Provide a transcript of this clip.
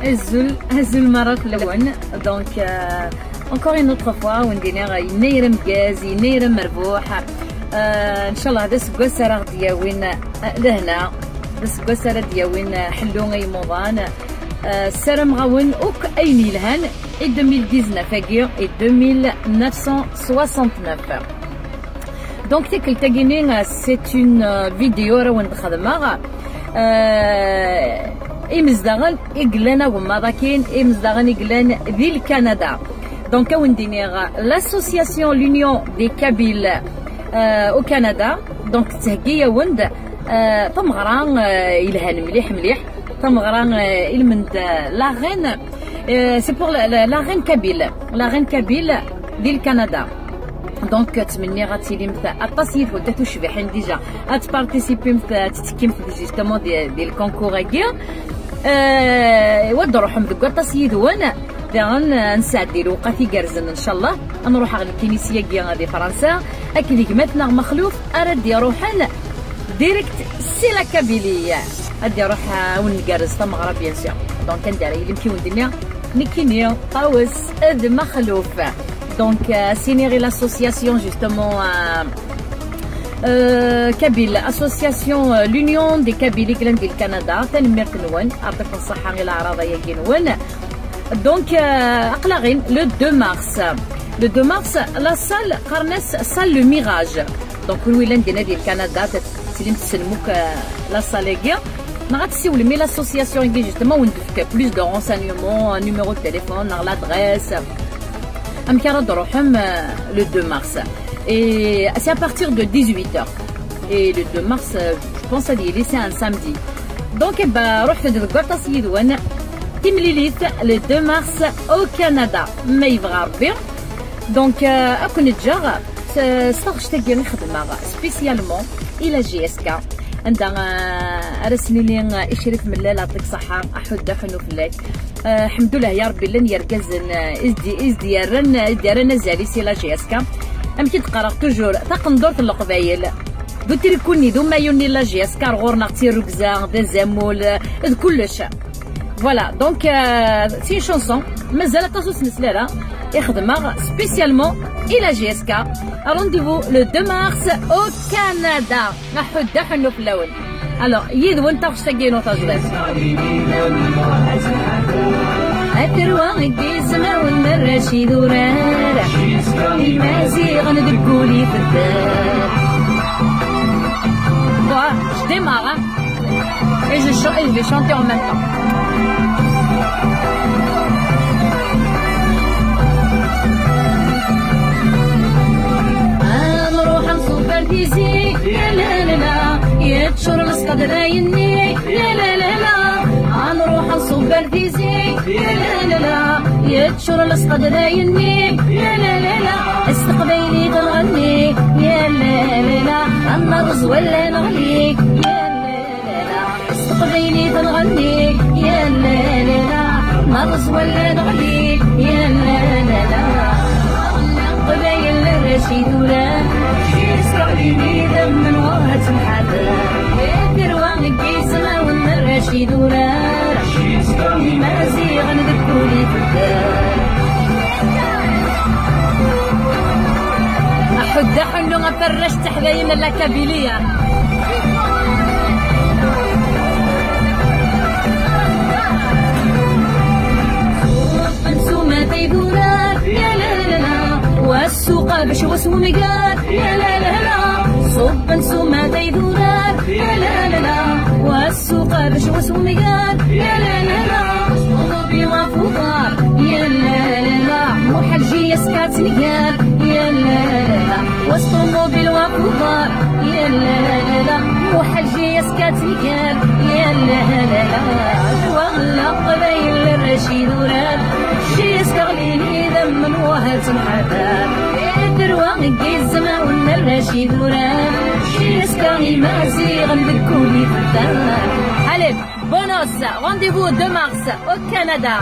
azul Maroc لون دونك encore une autre fois وندينا ينير مكاز ينير مربوح ان شاء الله هذا سكواس راه دياوين لهنا سكواس راه دياوين حلو غي موضان السلام غاون اوك ايني لهان 2019 اكيو 2969 دونك تيكل تاكيني سي اون فيديو راه ندخدمها إمزدغن إقلنا وما كاين إمزدغن إقلان ذي كندا دونك وندينيغ لاسوسياسيون لونيون دي كابيل او كندا دونك تهكية وند طمغران إلهان مليح مليح طمغران إلمند لاغين سي بور لاغين كابيل ديال كندا دونك تمني غتيلي مثل التصيف ودا تشبحين ديجا غتبارتيسيبي مثل تتكيم في جوستومون ديال الكونكور هكيا ود روحهم دوكا التصيد وانا نساعد ديال وقتي كارزن ان شاء الله نروح على الكنيسيه كيا غادي فرنسا اكيد كماتنا مخلوف اراد يروحن ديريكت سي لا كابيليه غادي نروح ونكارز المغرب بيان سور دونك ندير يمكن وندنيا نكينيا طاوس اد مخلوف Donc, signer l'association justement Kabyle, association l'Union des Kabyles du Canada, تنمير تنون أعطيك الصحة إلى عراضية كنون. Donc, أقلعين le 2 mars. Le 2 mars, la salle Carnes, salle le Mirage. Donc, الويلان دينا ديال كندا تسلم تسلموك la salle كيا. نغتسيو لمي l'association كي justement وندفك plus de renseignements, numéro de téléphone, l'adresse. Le 2 mars et c'est à partir de 18h et le 2 mars je pense à dire c'est un samedi donc رحت دكرت سيد وانا تمليليت le 2 mars au Canada ما يبغى ربي دونك اكون تجا استغشت كي نخدمها سبيسيالمون الى جي اس كا عندها رسمي لي اشرف من الله يعطيك صحه احد حنو فلاك الحمد لله يا ربي لن يركزن ديارنا زاليسي لا جي اس كا ام كي تقرا توجور تقندور القبايل دوتي كوني دوما يوني لا جي اس كا غورنا تي ركزا دا زامول كلش فوالا دونك سي شونسون مازال تصوص نسلاله يخدمها سبيسيالمون الى جي اس كا رونديفو لو 2 مارس او كندا نحد حنو في اللون الوغ يد وانت خشتاكينو تاجدات التروى كيزما والرشيد ورارة المازي غندقولي في الدار بوا je démarre hein et je vais chanter en même temps نروح نصوب الكيزي يا لا لا لا يتشر السقد رايني يا لا لا لا نروح نصوب الكيزي يا لا لا لا يتشر السقد رايني يا لا لا لا استقبيلي تغني يا لا لا لا النرز ولا نغليك يا لا لا لا استقبيلي تغني يا لا لا لا نرز ولا نغليك يا لا لا لا قبايل الرشيد ولا يسكرني دم من وهة الحذر يدروان الجيزمة ومن الرشيد ولا يسكرني مازيغ ندكولي في الدار أحد حنو غفرشت حذاين الكابيلية انسوما تيدورار يا لا لا لا والسوق باش واسمو مقار يا لا لا لا صب نسوما تيدورار يا لا لا لا والسوق باش واسمو مقار يا لا لا لا صوبي ما فوقار يا لا لا لا محجي يسكات نقار يا لا لا لا والطوموبيل وفوقار يا لا لا لا محجي يسكات نقار يا لا لا لا والله قبايل الرشيد وراد شي يستغليني ذم من وهات الحذار يدروان الجيزمة ولا الرشيد وراد شي يستغلي مازيغ ندكولي في الدار. Allez, bonus, rendez-vous 2 mars au Canada.